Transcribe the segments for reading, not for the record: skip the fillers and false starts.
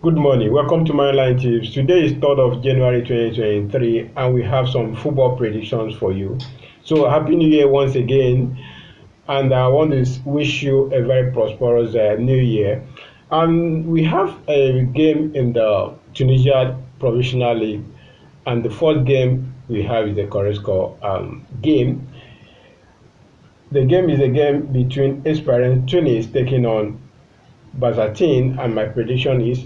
Good morning. Welcome to Moneyline Tips. Today is 3rd of January 2023 and we have some football predictions for you. So happy new year once again, and I want to wish you a very prosperous new year. And we have a game in the Tunisia Provincial League, and the fourth game we have is the correct score game. The game is a game between Esperance Tunis taking on Bazatin, and my prediction is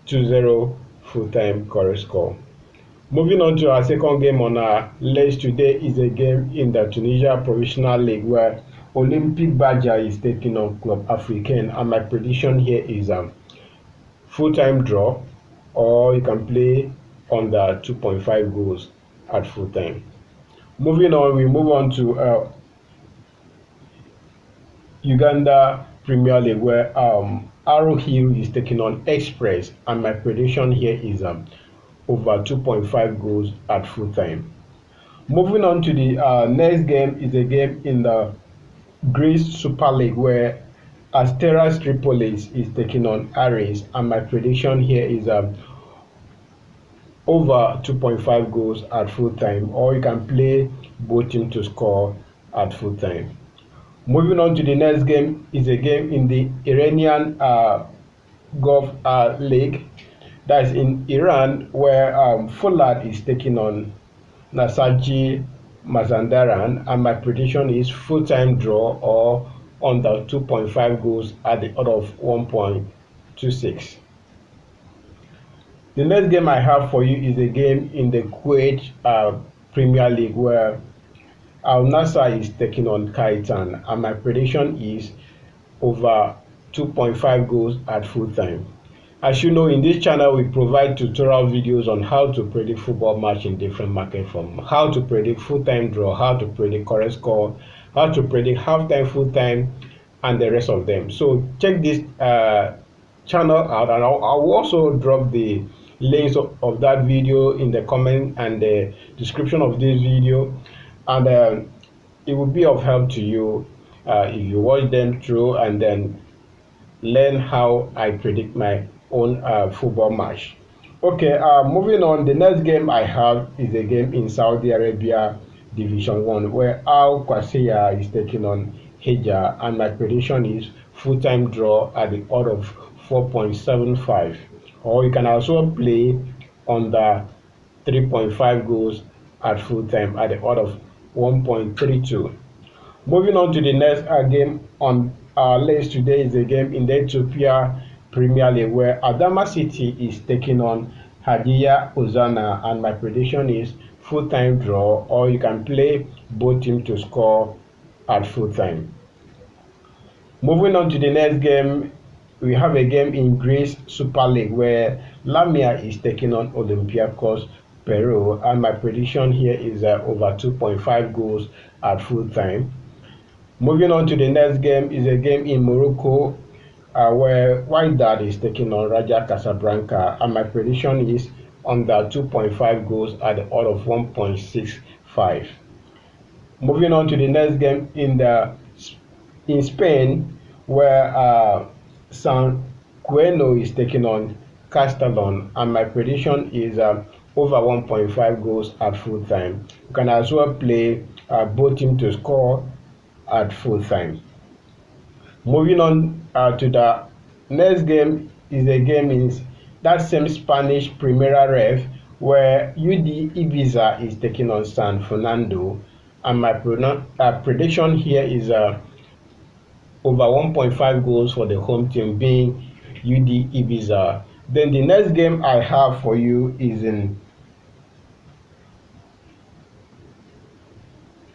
2-0 full-time correct score. Moving on to our second game on our list today is a game in the Tunisia Provincial League where Olympic Badger is taking on Club Africain, and my prediction here is full-time draw, or you can play under 2.5 goals at full-time. Moving on, we move on to Uganda Premier League where Arrow Hill is taking on Express, and my prediction here is over 2.5 goals at full time. Moving on to the next game is a game in the Greece Super League where Asteras Tripolis is taking on Aris, and my prediction here is over 2.5 goals at full time, or you can play both teams to score at full time. Moving on to the next game is a game in the Iranian Gulf League, that's in Iran, where Fulad is taking on Nasaji Mazandaran, and my prediction is full-time draw or under 2.5 goals at the odd of 1.26. The next game I have for you is a game in the Kuwait Premier League where Al Nassr is taking on Kaitan, and my prediction is over 2.5 goals at full time. As you know, in this channel we provide tutorial videos on how to predict football match in different market form, how to predict full-time draw, how to predict correct score, how to predict half-time, full-time, and the rest of them. So check this channel out, and I'll also drop the links of that video in the comment and the description of this video, and it will be of help to you if you watch them through and then learn how I predict my own football match. Okay, moving on, the next game I have is a game in Saudi Arabia Division 1 where Al Qasiyah is taking on Hija, and my prediction is full-time draw at the odd of 4.75, or you can also play under 3.5 goals at full time at the odd of 1.32. Moving on to the next game on our list today is a game in the Ethiopia Premier League where Adama City is taking on Hadiya Ozana, and my prediction is full-time draw, or you can play both teams to score at full time. Moving on to the next game, we have a game in Greece Super League where Lamia is taking on Olympiacos Peru, and my prediction here is over 2.5 goals at full time. Moving on to the next game is a game in Morocco where Wydad is taking on Raja Casablanca, and my prediction is under 2.5 goals at the odd of 1.65. Moving on to the next game in Spain where San Cueno is taking on Castellon, and my prediction is over 1.5 goals at full time. You can as well play both teams to score at full time. Moving on to the next game is a game in that same Spanish Primera Ref where UD Ibiza is taking on San Fernando, and my prediction here is over 1.5 goals for the home team being UD Ibiza. Then the next game I have for you is in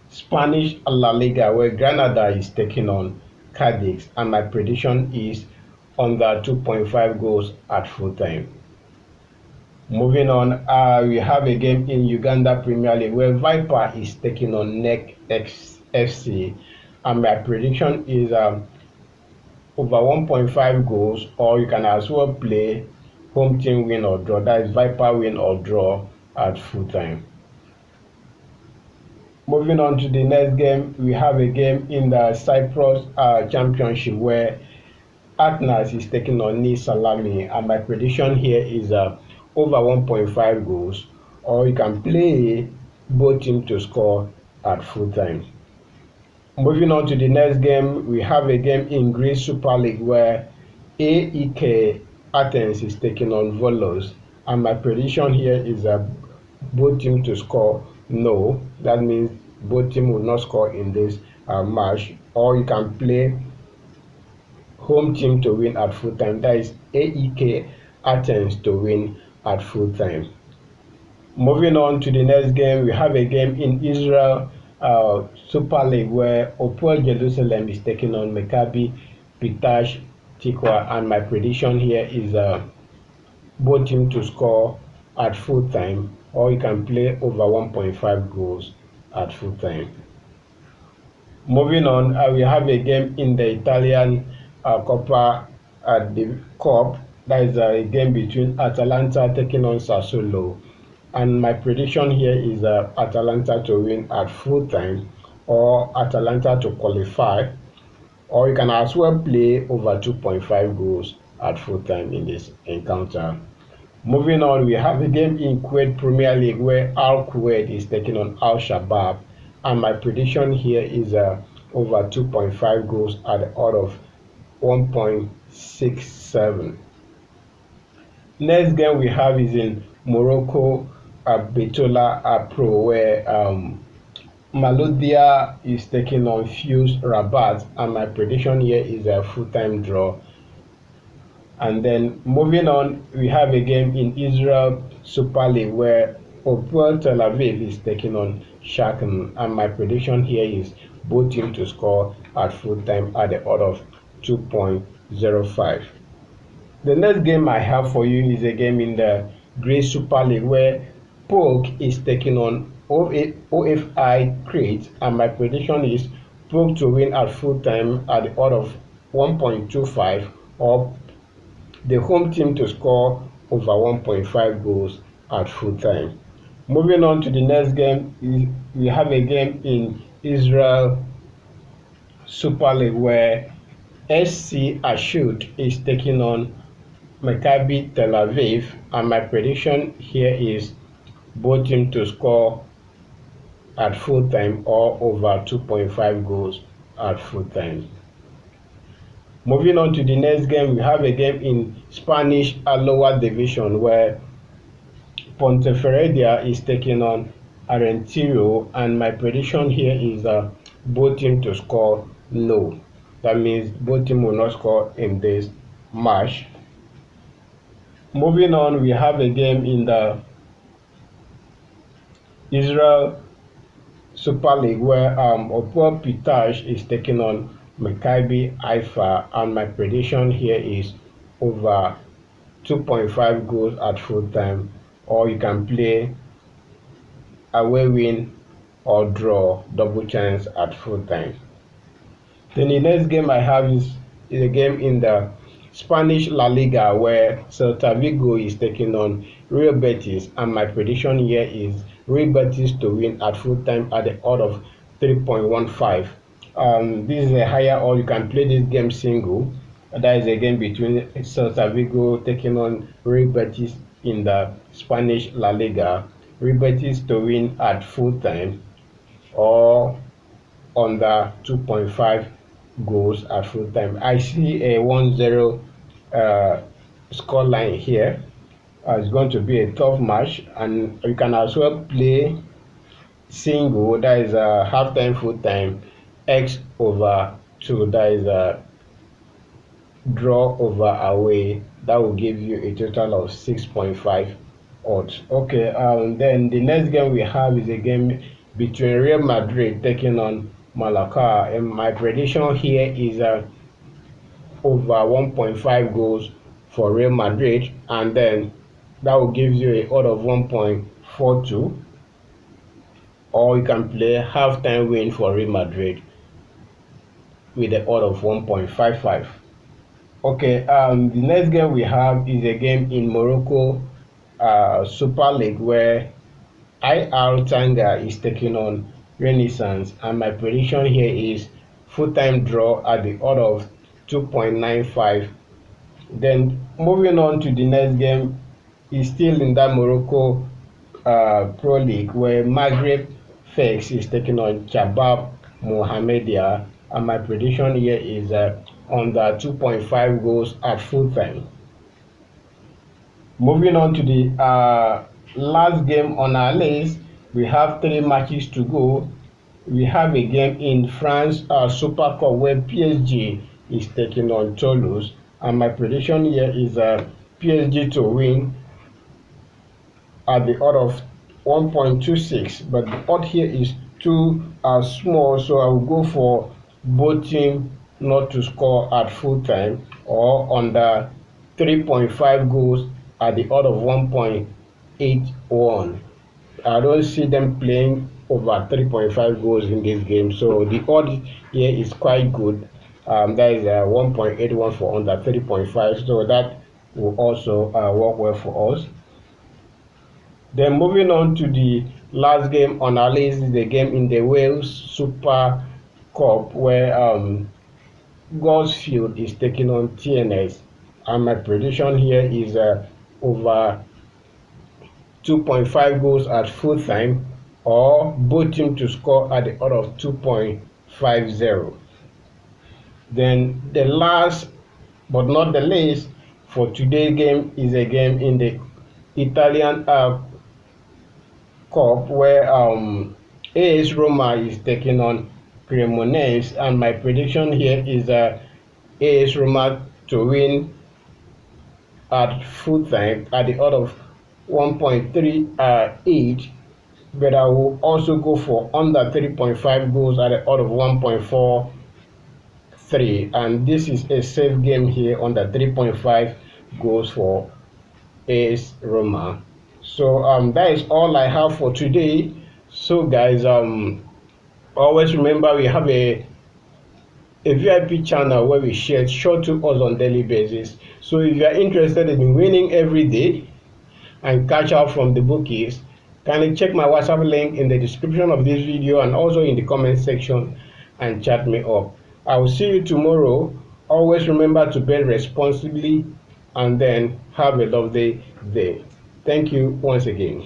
Spanish LaLiga where Granada is taking on Cadiz, and my prediction is under 2.5 goals at full time. Moving on, we have a game in Uganda Premier League where Viper is taking on NEC FC, and my prediction is over 1.5 goals, or you can as well play home team win or draw, that is Viper win or draw at full time. Moving on to the next game, we have a game in the Cyprus Championship where Atnas is taking on Nice Salami, and my prediction here is over 1.5 goals, or you can play both teams to score at full time. Moving on to the next game, we have a game in Greece Super League where AEK Athens is taking on Volos, and my prediction here is both teams to score no. That means both teams will not score in this match, or you can play home team to win at full time. That is AEK Athens to win at full time. Moving on to the next game, we have a game in Israel Super League where Hapoel Jerusalem is taking on Maccabi Petach Tikva, and my prediction here is both teams to score at full time, or you can play over 1.5 goals at full time. Moving on, we have a game in the Italian Coppa the Cup. That is a game between Atalanta taking on Sassuolo, and my prediction here is Atalanta to win at full time, or Atalanta to qualify, or you can as well play over 2.5 goals at full time in this encounter. Moving on, we have a game in Kuwait Premier League where Al Kuwait is taking on Al Shabab, and my prediction here is over 2.5 goals at the odd of 1.67. Next game we have is in Morocco Betola Pro where Maloudia is taking on Fuse Rabat, and my prediction here is a full-time draw. And then moving on, we have a game in Israel Super League where Hapoel Tel Aviv is taking on Shakhtar, and my prediction here is both teams to score at full time at the odd of 2.05. The next game I have for you is a game in the Greece Super League where PAOK is taking on OFI Crete, and my prediction is PAOK to win at full time at the odd of 1.25, or the home team to score over 1.5 goals at full time. Moving on to the next game, we have a game in Israel Super League where SC Ashut is taking on Maccabi Tel Aviv, and my prediction here is both teams to score at full time or over 2.5 goals at full time. Moving on to the next game, we have a game in Spanish lower division where Ponteferredia is taking on Arenteiro, and my prediction here is both teams to score no. That means both teams will not score in this match. Moving on, we have a game in the Israel Super League where Hapoel Petach is taking on Maccabi Haifa, and my prediction here is over 2.5 goals at full time, or you can play away win or draw double chance at full time. Then the next game I have is a game in the Spanish La Liga where Celta Vigo is taking on Real Betis, and my prediction here is Real Betis to win at full time at the odd of 3.15. This is a higher, or you can play this game single. That is a game between Celta Vigo taking on Real Betis in the Spanish La Liga. Real Betis to win at full time or under 2.5 goals at full time. I see a 1-0 score line here. It's going to be a tough match, and you can as well play single, that is a halftime full time x over 2, that is a draw over away. That will give you a total of 6.5 odds. Okay, then the next game we have is a game between Real Madrid taking on Malaga, and my prediction here is over 1.5 goals for Real Madrid, and then that will give you a odd of 1.42, or you can play halftime win for Real Madrid with the odd of 1.55. Okay, the next game we have is a game in Morocco Super League where IR Tanga is taking on Renaissance, and my prediction here is full-time draw at the odd of 2.95. Then moving on to the next game is still in that Morocco Pro League, where Maghreb Fex is taking on Chabab Mohammedia, and my prediction here is under 2.5 goals at full time. Moving on to the last game on our list, we have 3 matches to go. We have a game in France Super Cup where PSG is taking on Toulouse, and my prediction here is PSG to win at the odd of 1.26, but the odd here is too small, so I will go for both teams not to score at full time, or under 3.5 goals at the odd of 1.81. I don't see them playing over 3.5 goals in this game, so the odd here is quite good. That is 1.81 for under 3.5, so that will also work well for us. Then moving on to the last game on our list is the game in the Wales Super Cup, where Goldfield is taking on TNS, and my prediction here is over 2.5 goals at full time, or both teams to score at the odd of 2.50. Then the last but not the least for today's game is a game in the Italian Cup, where AS Roma is taking on Cremonese, and my prediction here is AS Roma to win at full time at the odd of 1.38, but I will also go for under 3.5 goals at the odd of 1.43, and this is a safe game here under 3.5 goals for AS Roma. So that is all I have for today. So guys, always remember we have a VIP channel where we share short to us on daily basis. So if you are interested in winning every day and catch up from the bookies, kindly check my WhatsApp link in the description of this video and also in the comment section and chat me up. I will see you tomorrow. Always remember to bet responsibly, and then have a lovely day. Thank you once again.